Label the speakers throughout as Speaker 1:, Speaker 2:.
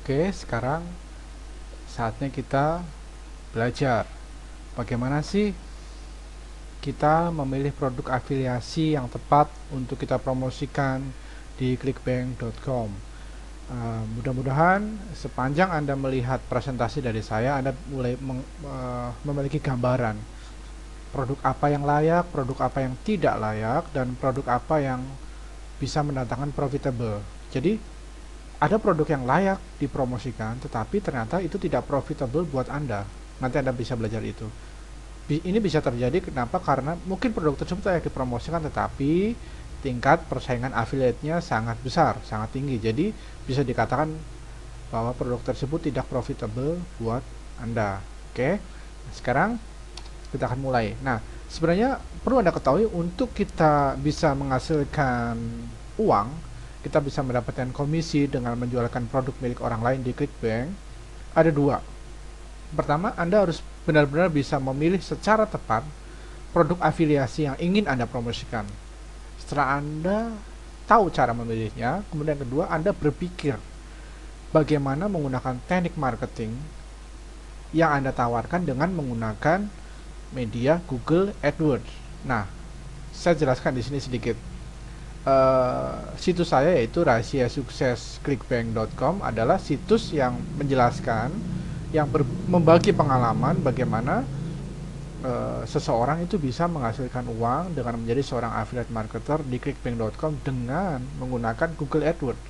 Speaker 1: Oke, sekarang saatnya kita belajar bagaimana sih kita memilih produk afiliasi yang tepat untuk kita promosikan di clickbank.com. Mudah-mudahan sepanjang Anda melihat presentasi dari saya, Anda mulai memiliki gambaran produk apa yang layak, produk apa yang tidak layak, dan produk apa yang bisa mendatangkan profitable. Jadi ada produk yang layak dipromosikan, tetapi ternyata itu tidak profitable buat Anda. Nanti Anda bisa belajar itu. Ini bisa terjadi kenapa? Karena mungkin produk tersebut layak dipromosikan, tetapi tingkat persaingan affiliate-nya sangat besar, sangat tinggi. Jadi bisa dikatakan bahwa produk tersebut tidak profitable buat Anda. Oke, sekarang kita akan mulai. Nah, sebenarnya perlu Anda ketahui, untuk kita bisa menghasilkan uang, kita bisa mendapatkan komisi dengan menjualkan produk milik orang lain di ClickBank, ada dua. Pertama, Anda harus benar-benar bisa memilih secara tepat produk afiliasi yang ingin Anda promosikan. Setelah Anda tahu cara memilihnya, kemudian kedua, Anda berpikir bagaimana menggunakan teknik marketing yang Anda tawarkan dengan menggunakan media Google AdWords. Nah, saya jelaskan di sini sedikit. Situs saya yaitu rahasia sukses clickbank.com adalah situs yang menjelaskan, yang membagi pengalaman bagaimana seseorang itu bisa menghasilkan uang dengan menjadi seorang affiliate marketer di clickbank.com dengan menggunakan Google AdWords.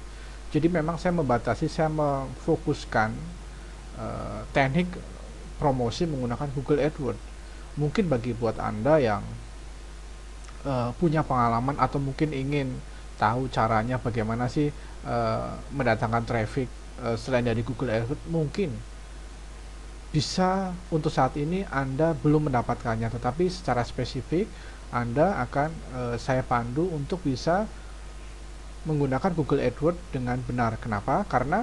Speaker 1: Jadi memang saya membatasi, saya memfokuskan teknik promosi menggunakan Google AdWords. Mungkin buat Anda yang punya pengalaman atau mungkin ingin tahu caranya bagaimana sih mendatangkan traffic selain dari Google AdWords, mungkin bisa untuk saat ini Anda belum mendapatkannya, tetapi secara spesifik Anda akan saya pandu untuk bisa menggunakan Google AdWords dengan benar. Kenapa? Karena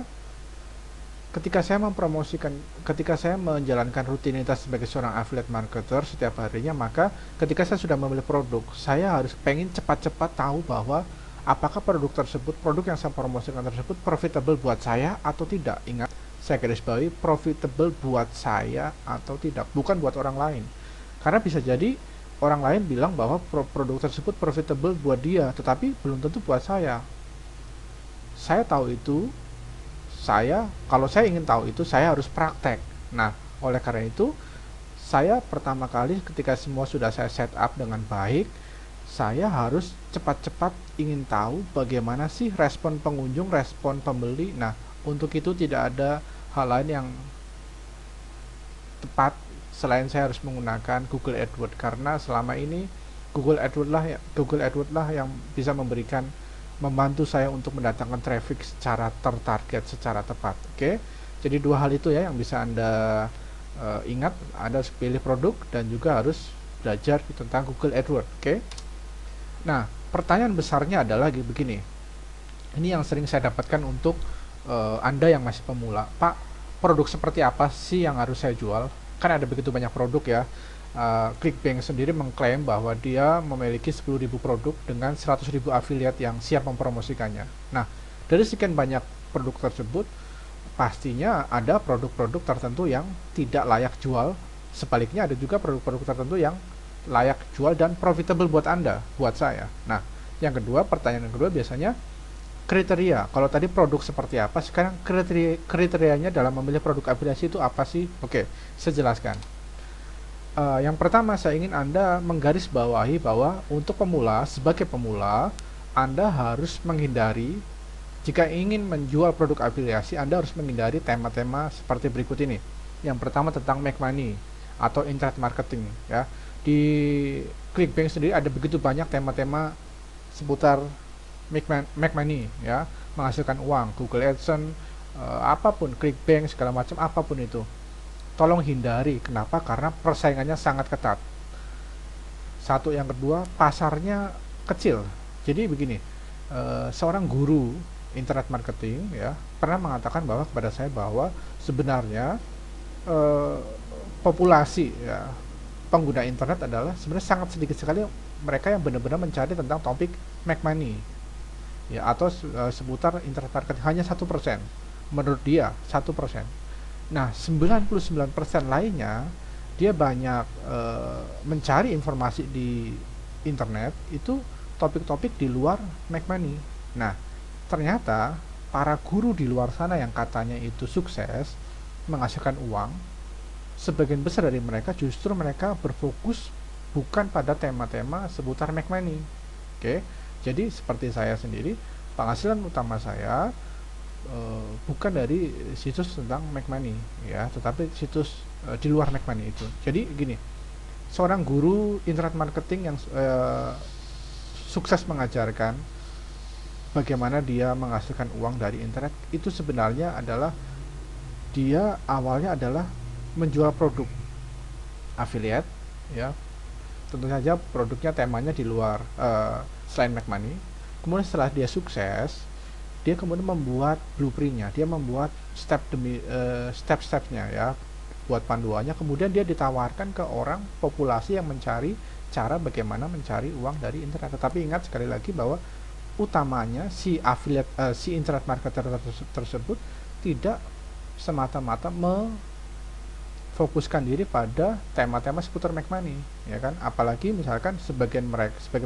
Speaker 1: ketika saya menjalankan rutinitas sebagai seorang affiliate marketer setiap harinya, maka ketika saya sudah memilih produk, saya harus pengen cepat-cepat tahu bahwa apakah produk yang saya promosikan tersebut profitable buat saya atau tidak. Ingat, saya garis bawahi profitable buat saya atau tidak, bukan buat orang lain. Karena bisa jadi orang lain bilang bahwa produk tersebut profitable buat dia, tetapi belum tentu buat saya. Saya tahu itu. Kalau saya ingin tahu itu, saya harus praktek. Nah, oleh karena itu, saya pertama kali ketika semua sudah saya set up dengan baik, saya harus cepat-cepat ingin tahu bagaimana sih respon pengunjung, respon pembeli. Nah, untuk itu tidak ada hal lain yang tepat selain saya harus menggunakan Google AdWords, karena selama ini Google AdWords lah yang bisa membantu saya untuk mendatangkan traffic secara tertarget, secara tepat. Oke, jadi dua hal itu ya yang bisa Anda ingat. Anda harus pilih produk dan juga harus belajar tentang Google AdWords. Oke, nah pertanyaan besarnya adalah begini, ini yang sering saya dapatkan untuk Anda yang masih pemula. Pak, produk seperti apa sih yang harus saya jual? Kan ada begitu banyak produk ya. ClickBank sendiri mengklaim bahwa dia memiliki 10.000 produk dengan 100.000 affiliate yang siap mempromosikannya. Nah, dari sekian banyak produk tersebut, pastinya ada produk-produk tertentu yang tidak layak jual. Sebaliknya ada juga produk-produk tertentu yang layak jual dan profitable buat Anda, buat saya. Nah, pertanyaan yang kedua biasanya kriteria. Kalau tadi produk seperti apa, sekarang kriterianya dalam memilih produk afiliasi itu apa sih? Oke, saya jelaskan. Yang pertama, saya ingin Anda menggarisbawahi bahwa untuk sebagai pemula, Anda harus menghindari, jika ingin menjual produk afiliasi, Anda harus menghindari tema-tema seperti berikut ini. Yang pertama tentang make money atau internet marketing ya. Di ClickBank sendiri ada begitu banyak tema-tema seputar make money ya, menghasilkan uang, Google AdSense, apapun, ClickBank segala macam, apapun itu. Tolong hindari. Kenapa? Karena persaingannya sangat ketat. Satu, yang kedua, pasarnya kecil. Jadi begini, seorang guru internet marketing ya pernah mengatakan kepada saya bahwa sebenarnya populasi ya pengguna internet adalah sebenarnya sangat sedikit sekali mereka yang benar-benar mencari tentang topik make money ya, atau seputar internet marketing, hanya 1%. menurut dia 1%. Nah, 99% lainnya dia banyak mencari informasi di internet itu topik-topik di luar make money. Nah, ternyata para guru di luar sana yang katanya itu sukses menghasilkan uang, sebagian besar dari mereka justru mereka berfokus bukan pada tema-tema seputar make money. Oke, jadi seperti saya sendiri, penghasilan utama saya bukan dari situs tentang make money ya, tetapi situs di luar make money itu. Jadi gini, seorang guru internet marketing yang sukses mengajarkan bagaimana dia menghasilkan uang dari internet itu sebenarnya adalah dia awalnya adalah menjual produk affiliate ya, tentu saja produknya temanya di luar selain make money. Kemudian setelah dia sukses, dia kemudian membuat blueprintnya, dia membuat step demi step-stepnya ya, buat panduannya, kemudian dia ditawarkan ke orang populasi yang mencari cara bagaimana mencari uang dari internet. Tetapi ingat sekali lagi bahwa utamanya si affiliate si internet marketer tersebut tidak semata-mata fokuskan diri pada tema-tema seputar make money ya kan, apalagi misalkan sebagian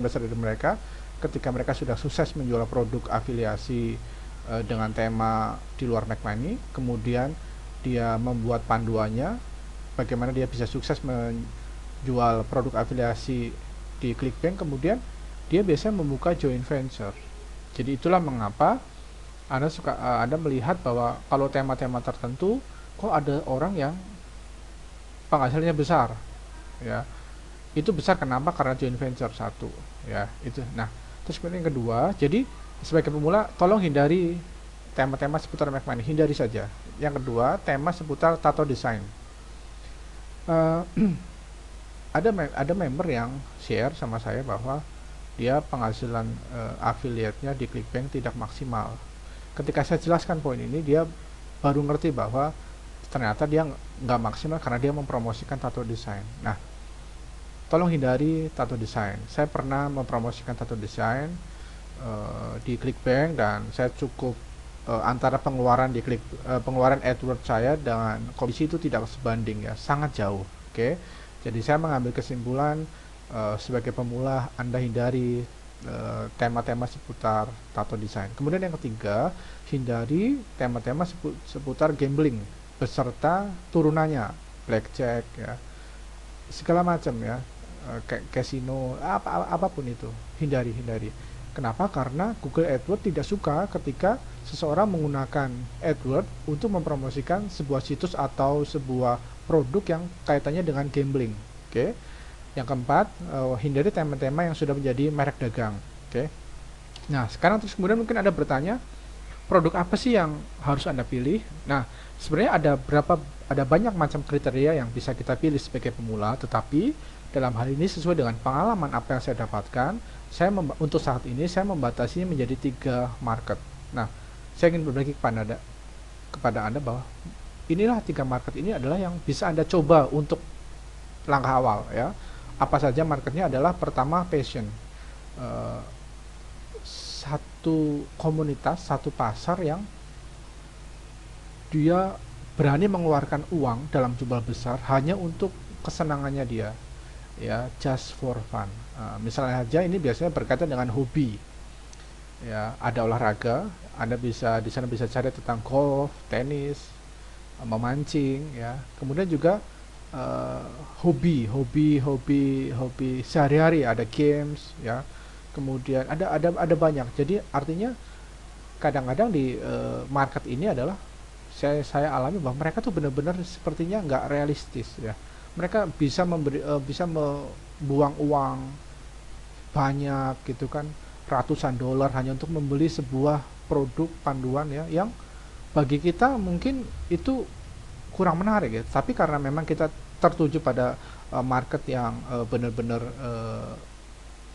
Speaker 1: besar dari mereka ketika mereka sudah sukses menjual produk afiliasi dengan tema di luar make money, kemudian dia membuat panduannya bagaimana dia bisa sukses menjual produk afiliasi di ClickBank, kemudian dia biasanya membuka joint venture. Jadi itulah mengapa Anda melihat bahwa kalau tema-tema tertentu kok ada orang yang penghasilannya besar ya. Itu besar kenapa? Karena joint venture satu ya itu. Nah, terus kemudian yang kedua, jadi sebagai pemula tolong hindari tema-tema seputar make money, hindari saja. Yang kedua, tema seputar tato design. Ada member yang share sama saya bahwa dia penghasilan affiliate-nya di ClickBank tidak maksimal. Ketika saya jelaskan poin ini, dia baru ngerti bahwa ternyata dia nggak maksimal karena dia mempromosikan tato design. Nah, tolong hindari tato design. Saya pernah mempromosikan tato design di ClickBank dan saya cukup antara pengeluaran pengeluaran AdWords saya dengan komisi itu tidak sebanding ya, sangat jauh. Oke. Jadi saya mengambil kesimpulan sebagai pemula Anda hindari tema-tema seputar tato design. Kemudian yang ketiga, hindari tema-tema seputar gambling beserta turunannya, blackjack ya, segala macam ya, casino, apapun itu, hindari. Kenapa? Karena Google AdWords tidak suka ketika seseorang menggunakan AdWords untuk mempromosikan sebuah situs atau sebuah produk yang kaitannya dengan gambling. Oke. Yang keempat, hindari tema-tema yang sudah menjadi merek dagang. Oke. Nah, sekarang terus kemudian mungkin Anda bertanya, produk apa sih yang harus Anda pilih? Nah, sebenarnya ada banyak macam kriteria yang bisa kita pilih sebagai pemula, tetapi dalam hal ini sesuai dengan pengalaman apa yang saya dapatkan, untuk saat ini saya membatasinya menjadi 3 market. Nah, saya ingin berbagi kepada Anda bahwa inilah 3 market ini adalah yang bisa Anda coba untuk langkah awal ya. Apa saja marketnya adalah pertama passion. Satu komunitas, satu pasar yang dia berani mengeluarkan uang dalam jumlah besar hanya untuk kesenangannya dia ya, just for fun. Misalnya aja ini biasanya berkaitan dengan hobi ya, ada olahraga, Anda bisa di sana bisa cari tentang golf, tenis, memancing ya, kemudian juga hobi sehari-hari, ada games ya, kemudian ada banyak. Jadi artinya kadang-kadang di market ini adalah saya alami bahwa mereka tuh benar-benar sepertinya nggak realistis ya. Mereka bisa membuang uang banyak gitu kan, ratusan dolar hanya untuk membeli sebuah produk panduan ya, yang bagi kita mungkin itu kurang menarik ya. Tapi karena memang kita tertuju pada market yang benar-benar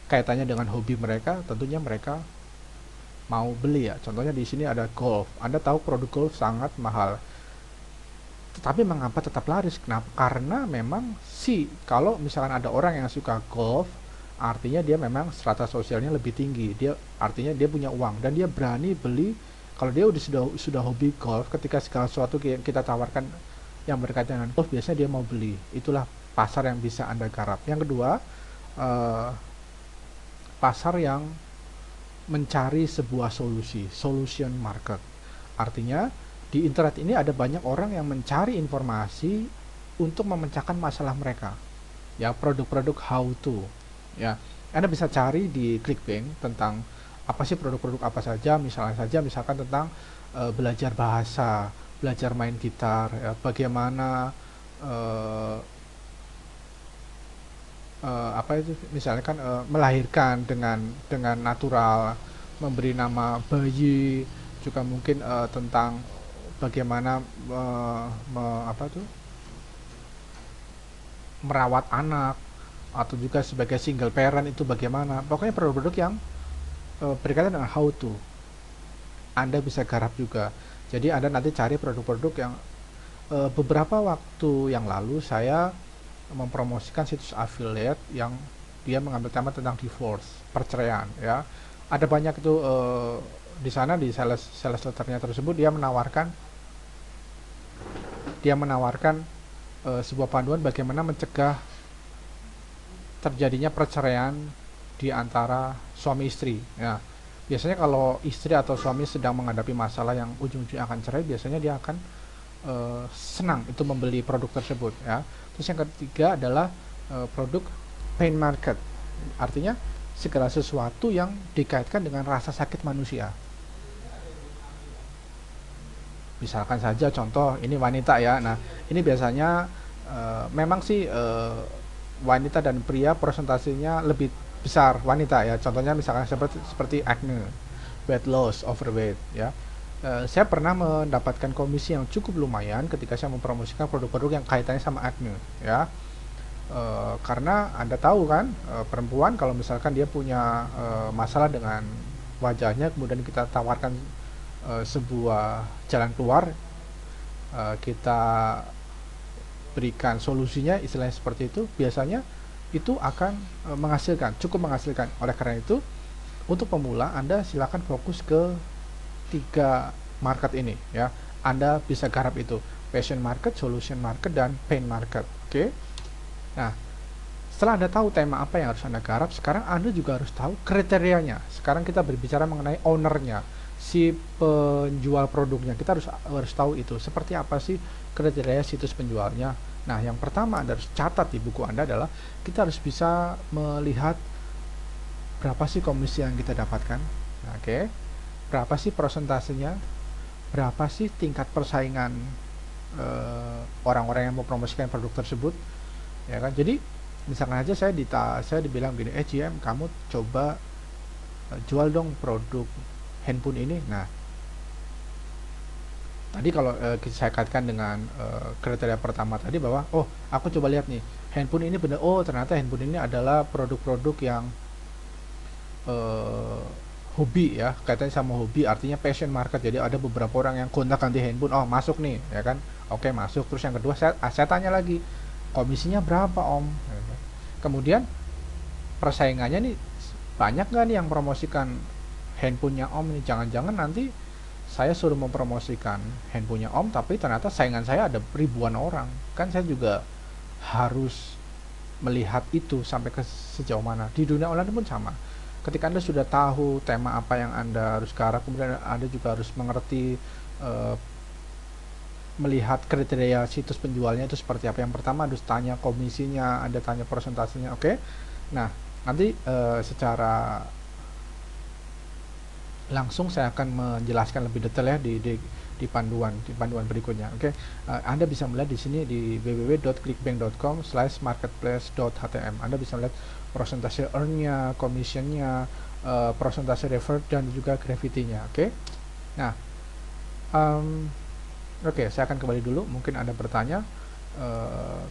Speaker 1: kaitannya dengan hobi mereka, tentunya mereka mau beli ya. Contohnya di sini ada golf. Anda tahu produk golf sangat mahal. Tetapi mengapa tetap laris? Kenapa? Karena memang kalau misalkan ada orang yang suka golf, artinya dia memang strata sosialnya lebih tinggi. Artinya dia punya uang dan dia berani beli. Kalau dia sudah hobi golf, ketika segala sesuatu kita tawarkan yang berkaitan dengan golf, biasanya dia mau beli. Itulah pasar yang bisa Anda garap. Yang kedua, eh, pasar yang mencari sebuah solusi, solution market. Artinya di internet ini ada banyak orang yang mencari informasi untuk memecahkan masalah mereka. Ya, produk-produk how to. Ya, Anda bisa cari di ClickBank tentang apa sih produk-produk apa saja, misalkan tentang belajar bahasa, belajar main gitar, ya, bagaimana apa itu misalkan melahirkan dengan natural, memberi nama bayi, juga mungkin tentang bagaimana apa tuh merawat anak, atau juga sebagai single parent itu bagaimana. Pokoknya produk-produk yang berkaitan dengan how to Anda bisa garap juga. Jadi Anda nanti cari produk-produk yang beberapa waktu yang lalu saya mempromosikan situs affiliate yang dia mengambil tema tentang divorce, perceraian, ya. Ada banyak itu di sana, di sales letternya tersebut dia menawarkan sebuah panduan bagaimana mencegah terjadinya perceraian di antara suami istri. Ya, biasanya kalau istri atau suami sedang menghadapi masalah yang ujung-ujungnya akan cerai, biasanya dia akan senang itu membeli produk tersebut, ya. Terus yang ketiga adalah produk pain market. Artinya segala sesuatu yang dikaitkan dengan rasa sakit manusia. Misalkan saja contoh ini wanita, ya. Nah, ini biasanya memang sih wanita dan pria presentasinya lebih besar wanita, ya. Contohnya misalkan seperti acne, weight loss, overweight, ya. Saya pernah mendapatkan komisi yang cukup lumayan ketika saya mempromosikan produk-produk yang kaitannya sama acne, ya. Karena Anda tahu kan, perempuan kalau misalkan dia punya masalah dengan wajahnya, kemudian kita tawarkan sebuah jalan keluar, kita berikan solusinya, istilahnya seperti itu, biasanya itu akan cukup menghasilkan. Oleh karena itu, untuk pemula Anda silakan fokus ke 3 market ini, ya. Anda bisa garap itu, passion market, solution market, dan pain market. Oke. Nah, setelah Anda tahu tema apa yang harus Anda garap, sekarang Anda juga harus tahu kriterianya. Sekarang kita berbicara mengenai ownernya, si penjual produknya. Kita harus tahu itu, seperti apa sih kriteria situs penjualnya. Nah, yang pertama Anda harus catat di buku Anda adalah kita harus bisa melihat berapa sih komisi yang kita dapatkan. Nah, oke. Berapa sih prosentasenya, berapa sih tingkat persaingan orang-orang yang mau promosikan produk tersebut, ya kan. Jadi misalkan aja saya dibilang gini, GM kamu coba jual dong produk handphone ini. Nah, tadi kalau saya kaitkan dengan kriteria pertama tadi bahwa aku coba lihat nih handphone ini benar, ternyata handphone ini adalah produk-produk yang hobi, ya, kaitannya sama hobi, artinya passion market. Jadi ada beberapa orang yang gonta-ganti handphone, masuk nih, ya kan. Oke, masuk. Terus yang kedua saya tanya lagi, komisinya berapa om? Kemudian persaingannya nih banyak nggak nih yang promosikan handphonenya om nih? Jangan-jangan nanti saya suruh mempromosikan handphonenya om, tapi ternyata saingan saya ada ribuan orang. Kan saya juga harus melihat itu sampai ke sejauh mana. Di dunia online pun sama. Ketika Anda sudah tahu tema apa yang Anda harus garap, kemudian Anda juga harus mengerti melihat kriteria situs penjualnya itu seperti apa. Yang pertama harus tanya komisinya, Anda tanya persentasenya, oke. Nah, nanti secara langsung saya akan menjelaskan lebih detail, ya, di panduan berikutnya, oke. Anda bisa melihat di sini di www.clickbank.com/marketplace.htm. Anda bisa melihat persentase earn-nya, commission-nya, persentase revert, dan juga gravity-nya, oke. Nah, oke, saya akan kembali dulu. Mungkin Anda bertanya,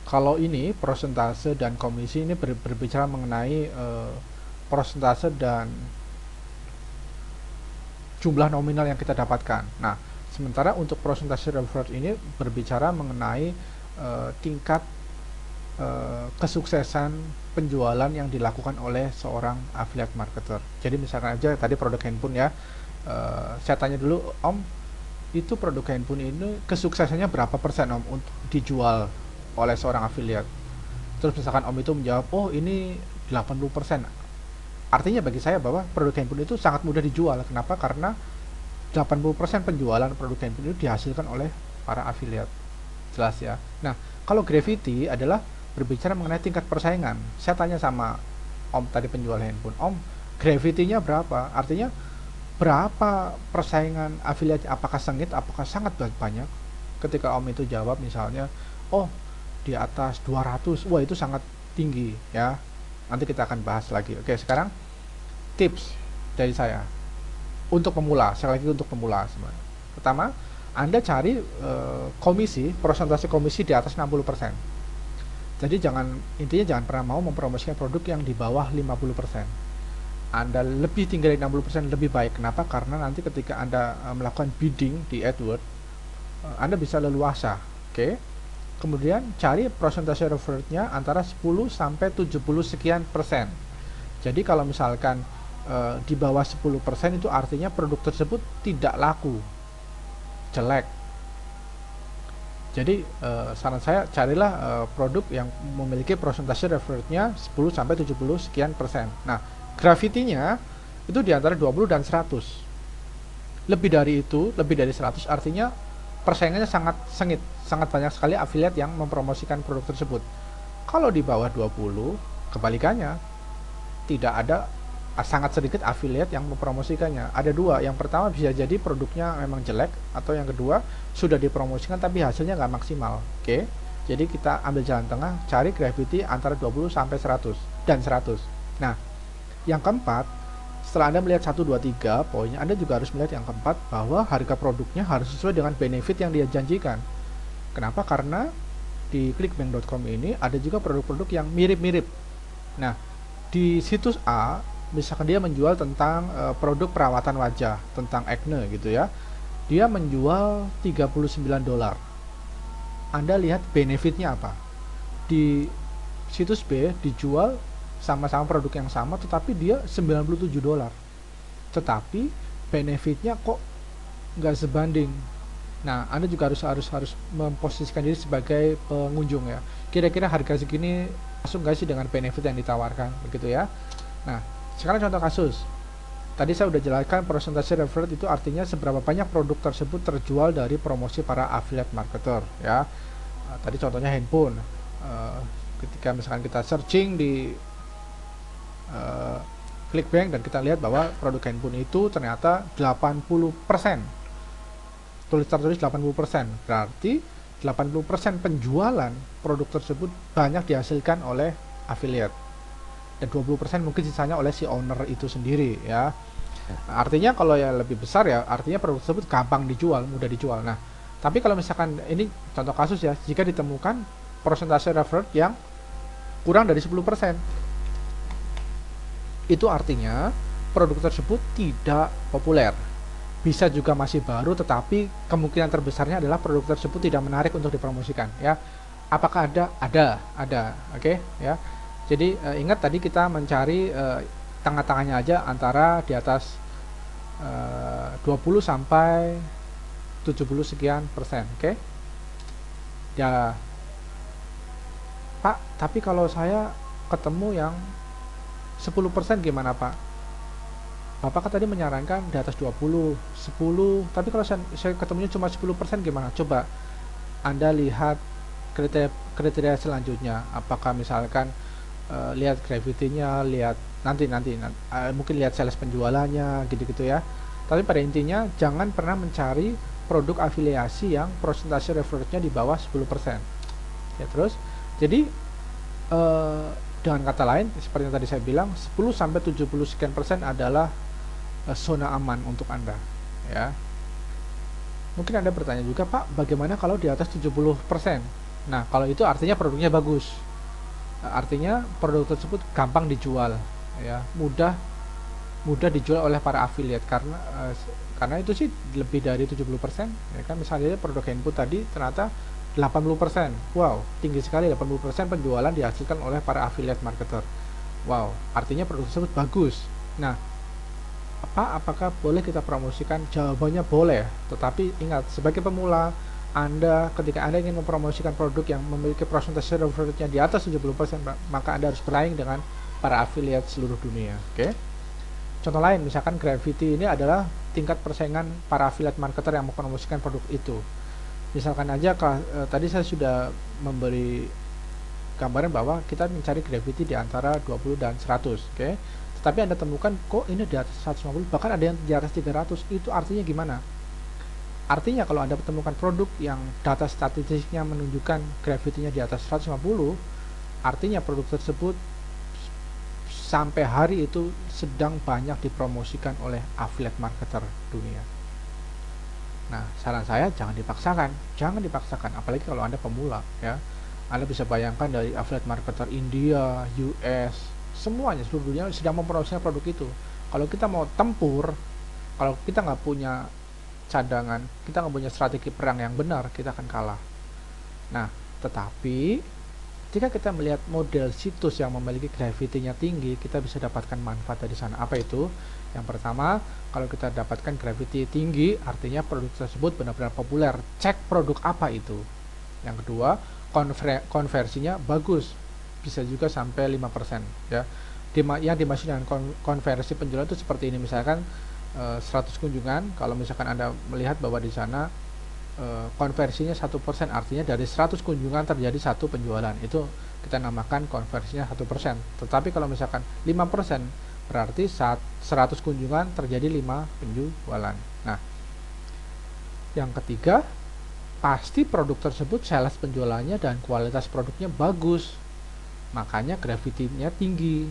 Speaker 1: kalau ini persentase dan komisi ini berbicara mengenai persentase dan jumlah nominal yang kita dapatkan. Nah, sementara untuk persentase revert ini berbicara mengenai tingkat kesuksesan penjualan yang dilakukan oleh seorang affiliate marketer. Jadi misalkan aja tadi produk handphone, ya, Saya tanya dulu, Om, itu produk handphone ini kesuksesannya berapa persen Om untuk dijual oleh seorang afiliat? Terus misalkan Om itu menjawab, oh ini 80%. Artinya bagi saya bahwa produk handphone itu sangat mudah dijual. Kenapa? Karena 80% penjualan produk handphone itu dihasilkan oleh para afiliat. Jelas ya. Nah, kalau Gravity adalah berbicara mengenai tingkat persaingan. Saya tanya sama Om tadi penjual handphone, Om, Gravity-nya berapa? Artinya berapa persaingan afiliat, apakah sengit, apakah sangat banyak? Ketika Om itu jawab misalnya, oh di atas 200, wah itu sangat tinggi ya. Nanti kita akan bahas lagi. Oke, sekarang tips dari saya untuk pemula, sekali lagi untuk pemula sebenarnya. Pertama, Anda cari komisi, persentase komisi di atas 60%. Jadi intinya jangan pernah mau mempromosikan produk yang di bawah 50%. Anda lebih tinggi dari 60% lebih baik. Kenapa? Karena nanti ketika Anda melakukan bidding di AdWords, Anda bisa leluasa. Oke. Kemudian cari persentase revert-nya antara 10 sampai 70 sekian persen. Jadi kalau misalkan di bawah 10% itu artinya produk tersebut tidak laku, jelek. Jadi saran saya carilah produk yang memiliki persentase revert-nya 10 sampai 70 sekian persen. Nah, Gravity-nya itu di antara 20 dan 100. Lebih dari itu, lebih dari 100 artinya persaingannya sangat sengit, sangat banyak sekali afiliat yang mempromosikan produk tersebut. Kalau di bawah 20, kebalikannya, tidak ada, sangat sedikit afiliat yang mempromosikannya. Ada dua, yang pertama bisa jadi produknya memang jelek, atau yang kedua sudah dipromosikan tapi hasilnya nggak maksimal. Oke, jadi kita ambil jalan tengah, cari Gravity antara 20 sampai 100 dan 100. Nah, yang keempat, setelah Anda melihat 1, 2, 3 poinnya, Anda juga harus melihat yang keempat, bahwa harga produknya harus sesuai dengan benefit yang dia janjikan. Kenapa? Karena di clickbank.com ini ada juga produk-produk yang mirip-mirip. Nah, di situs A, misalkan dia menjual tentang produk perawatan wajah, tentang acne gitu ya, dia menjual $39. Anda lihat benefitnya apa. Di situs B dijual sama-sama produk yang sama, tetapi dia $97. Tetapi benefitnya kok nggak sebanding. Nah, Anda juga harus memposisikan diri sebagai pengunjung ya. Kira-kira harga segini masuk nggak sih dengan benefit yang ditawarkan, begitu ya. Nah, sekarang contoh kasus. Tadi saya udah jelaskan persentase revert itu artinya seberapa banyak produk tersebut terjual dari promosi para affiliate marketer ya. Tadi contohnya handphone. Ketika misalkan kita searching di Clickbank dan kita lihat bahwa produk handphone itu ternyata 80%, tertulis 80%, berarti 80% penjualan produk tersebut banyak dihasilkan oleh affiliate, dan 20% mungkin sisanya oleh si owner itu sendiri ya. Artinya kalau ya lebih besar ya, artinya produk tersebut gampang dijual, mudah dijual. Nah, tapi kalau misalkan ini contoh kasus ya, jika ditemukan persentase revert yang kurang dari 10%, itu artinya produk tersebut tidak populer. Bisa juga masih baru, tetapi kemungkinan terbesarnya adalah produk tersebut tidak menarik untuk dipromosikan ya. Apakah ada? Ada. Oke ya. Jadi ingat tadi kita mencari tengah-tengahnya aja, antara di atas 20 sampai 70 sekian persen. Oke. Ya. Pak, tapi kalau saya ketemu yang 10% gimana Pak? Bapak kan tadi menyarankan di atas 20, 10, tapi kalau saya ketemunya cuma 10% gimana? Coba Anda lihat kriteria selanjutnya. Apakah misalkan lihat Gravity-nya, lihat nanti mungkin lihat sales penjualannya gitu-gitu ya. Tapi pada intinya jangan pernah mencari produk afiliasi yang persentase revert-nya di bawah 10%. Ya, terus jadi dengan kata lain, seperti yang tadi saya bilang, 10 sampai 70 sekian persen adalah zona aman untuk Anda ya. Mungkin Anda bertanya juga, Pak, bagaimana kalau di atas 70%? Nah, kalau itu artinya produknya bagus. Artinya produk tersebut gampang dijual ya, mudah dijual oleh para affiliate, karena itu sih lebih dari 70% ya kan. Misalnya produk handphone tadi ternyata 80%. Wow, tinggi sekali, 80% penjualan dihasilkan oleh para affiliate marketer. Wow, artinya produk tersebut bagus. Nah, Apakah boleh kita promosikan? Jawabannya boleh, tetapi ingat, sebagai pemula, ketika Anda ingin mempromosikan produk yang memiliki persentase revenue-nya di atas 70%, maka Anda harus bersaing dengan para affiliate seluruh dunia. Oke? Contoh lain, misalkan Gravity ini adalah tingkat persaingan para affiliate marketer yang mempromosikan produk itu. Misalkan aja tadi saya sudah memberi gambaran bahwa kita mencari Gravity di antara 20 dan 100, oke? Tetapi Anda temukan kok ini di atas 150, bahkan ada yang di atas 300. Itu artinya gimana? Artinya kalau Anda temukan produk yang data statistiknya menunjukkan Gravity-nya di atas 150, artinya produk tersebut sampai hari itu sedang banyak dipromosikan oleh affiliate marketer dunia. Nah, saran saya jangan dipaksakan, apalagi kalau Anda pemula, ya. Anda bisa bayangkan dari affiliate marketer India, US, semuanya seluruh dunia sedang mempromosikan produk itu. Kalau kita mau tempur, kalau kita nggak punya cadangan, kita nggak punya strategi perang yang benar, kita akan kalah. Nah, tetapi jika kita melihat model situs yang memiliki gravity-nya tinggi, kita bisa dapatkan manfaat dari sana. Apa itu? Yang pertama, kalau kita dapatkan gravity tinggi, artinya produk tersebut benar-benar populer. Cek produk apa itu. Yang kedua, konversinya bagus, bisa juga sampai 5%, ya. Yang dimaksud dengan konversi penjualan itu seperti ini, misalkan 100 kunjungan, kalau misalkan Anda melihat bahwa di sana konversinya 1%, artinya dari 100 kunjungan terjadi 1 penjualan, itu kita namakan konversinya 1%. Tetapi kalau misalkan 5%, berarti saat 100 kunjungan terjadi 5 penjualan. Nah, yang ketiga, pasti produk tersebut sales penjualannya dan kualitas produknya bagus, makanya gravity-nya tinggi.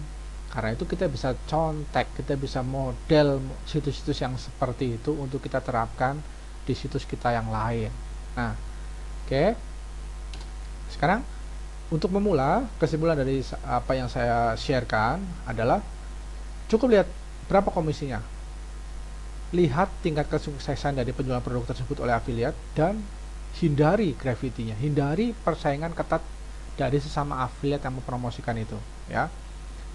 Speaker 1: Karena itu kita bisa contek, kita bisa model situs-situs yang seperti itu untuk kita terapkan di situs kita yang lain. Nah, oke. Sekarang untuk memula, kesimpulan dari apa yang saya sharekan adalah cukup lihat berapa komisinya, lihat tingkat kesuksesan dari penjualan produk tersebut oleh affiliate, dan hindari gravity-nya, hindari persaingan ketat dari sesama affiliate yang mempromosikan itu, ya.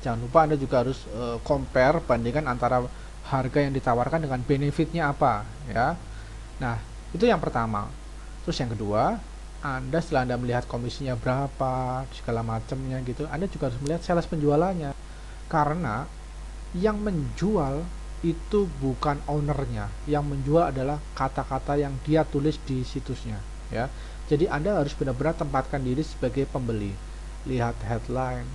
Speaker 1: Jangan lupa Anda juga harus compare, bandingkan antara harga yang ditawarkan dengan benefitnya apa, ya. Nah, itu yang pertama. Terus yang kedua, setelah Anda melihat komisinya berapa, segala macamnya gitu, Anda juga harus melihat sales penjualannya. Karena yang menjual itu bukan ownernya, yang menjual adalah kata-kata yang dia tulis di situsnya, ya. Jadi Anda harus benar-benar tempatkan diri sebagai pembeli, lihat headline,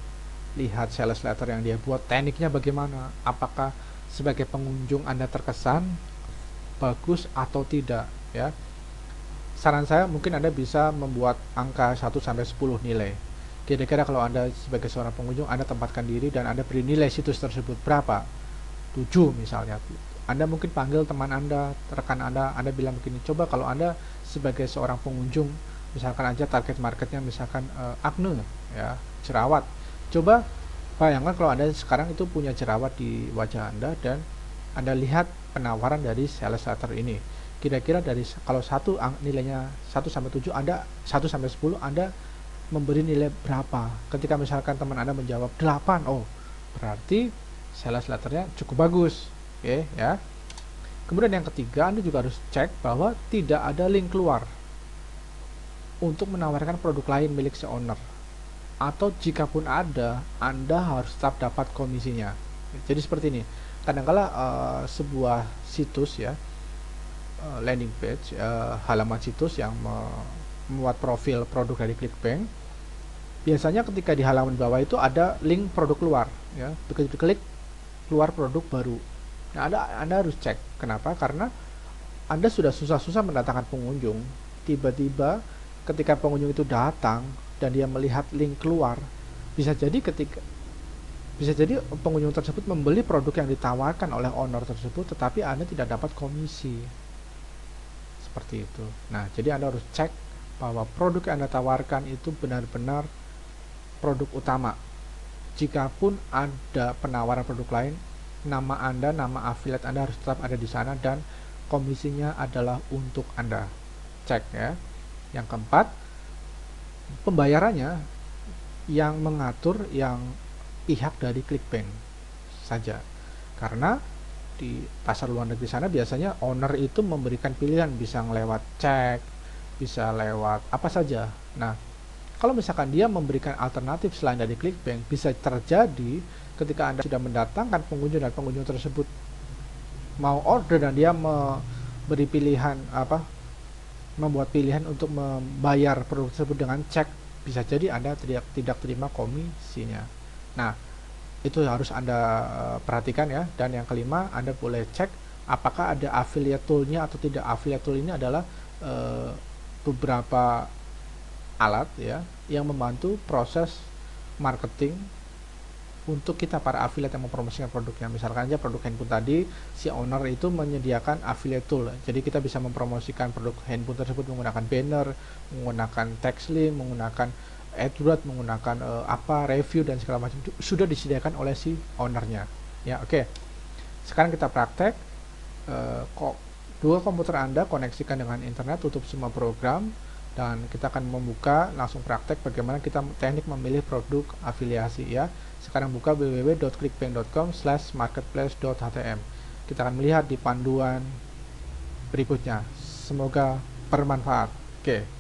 Speaker 1: lihat sales letter yang dia buat, tekniknya bagaimana, apakah sebagai pengunjung Anda terkesan bagus atau tidak, ya. Saran saya mungkin Anda bisa membuat angka 1-10 nilai. Kira-kira kalau Anda sebagai seorang pengunjung, Anda tempatkan diri dan Anda beri nilai situs tersebut berapa? 7 misalnya. Anda mungkin panggil teman Anda, rekan Anda bilang begini, coba kalau Anda sebagai seorang pengunjung, misalkan aja target marketnya misalkan acne, ya, jerawat. Coba bayangkan kalau Anda sekarang itu punya jerawat di wajah Anda dan Anda lihat penawaran dari sales letter ini. Kira-kira dari kalau nilainya 1-7, Anda 1-10, Anda memberi nilai berapa? Ketika misalkan teman Anda menjawab 8, oh, berarti sales letternya cukup bagus, oke, ya. Kemudian yang ketiga, Anda juga harus cek bahwa tidak ada link keluar untuk menawarkan produk lain milik si owner, atau jika pun ada, Anda harus tetap dapat komisinya. Jadi seperti ini, kadang-kala sebuah situs, ya, landing page, halaman situs yang membuat profil produk dari ClickBank, biasanya ketika di halaman bawah itu ada link produk keluar, ya. Begitu diklik, keluar produk baru. Nah, Anda harus cek. Kenapa? Karena Anda sudah susah-susah mendatangkan pengunjung, tiba-tiba ketika pengunjung itu datang dan dia melihat link keluar, bisa jadi pengunjung tersebut membeli produk yang ditawarkan oleh owner tersebut, tetapi Anda tidak dapat komisi. Seperti itu. Nah, jadi Anda harus cek bahwa produk yang Anda tawarkan itu benar-benar produk utama. Jikapun ada penawaran produk lain, nama Anda, nama affiliate Anda harus tetap ada di sana dan komisinya adalah untuk Anda. Cek, ya. Yang keempat, pembayarannya yang mengatur yang pihak dari ClickBank saja. Karena di pasar luar negeri sana biasanya owner itu memberikan pilihan, bisa lewat cek, bisa lewat apa saja. Nah, kalau misalkan dia memberikan alternatif selain dari ClickBank, bisa terjadi ketika Anda sudah mendatangkan pengunjung dan pengunjung tersebut mau order dan dia memberi pilihan membuat pilihan untuk membayar produk tersebut dengan cek, bisa jadi Anda tidak terima komisinya. Nah, itu harus Anda perhatikan ya. Dan yang kelima, Anda boleh cek apakah ada affiliate tool-nya atau tidak. Affiliate tool ini adalah beberapa alat ya yang membantu proses marketing untuk kita para affiliate yang mempromosikan produknya. Misalkan aja produk handphone tadi, si owner itu menyediakan affiliate tool. Jadi kita bisa mempromosikan produk handphone tersebut menggunakan banner, menggunakan text link, menggunakan AdWords, menggunakan review dan segala macam, itu sudah disediakan oleh si ownernya. Ya, oke. Sekarang kita praktek. Dua komputer Anda koneksikan dengan internet, tutup semua program, dan kita akan membuka langsung praktek bagaimana kita teknik memilih produk afiliasi ya. Sekarang buka www.clickbank.com/marketplace.htm. Kita akan melihat di panduan berikutnya. Semoga bermanfaat. Oke.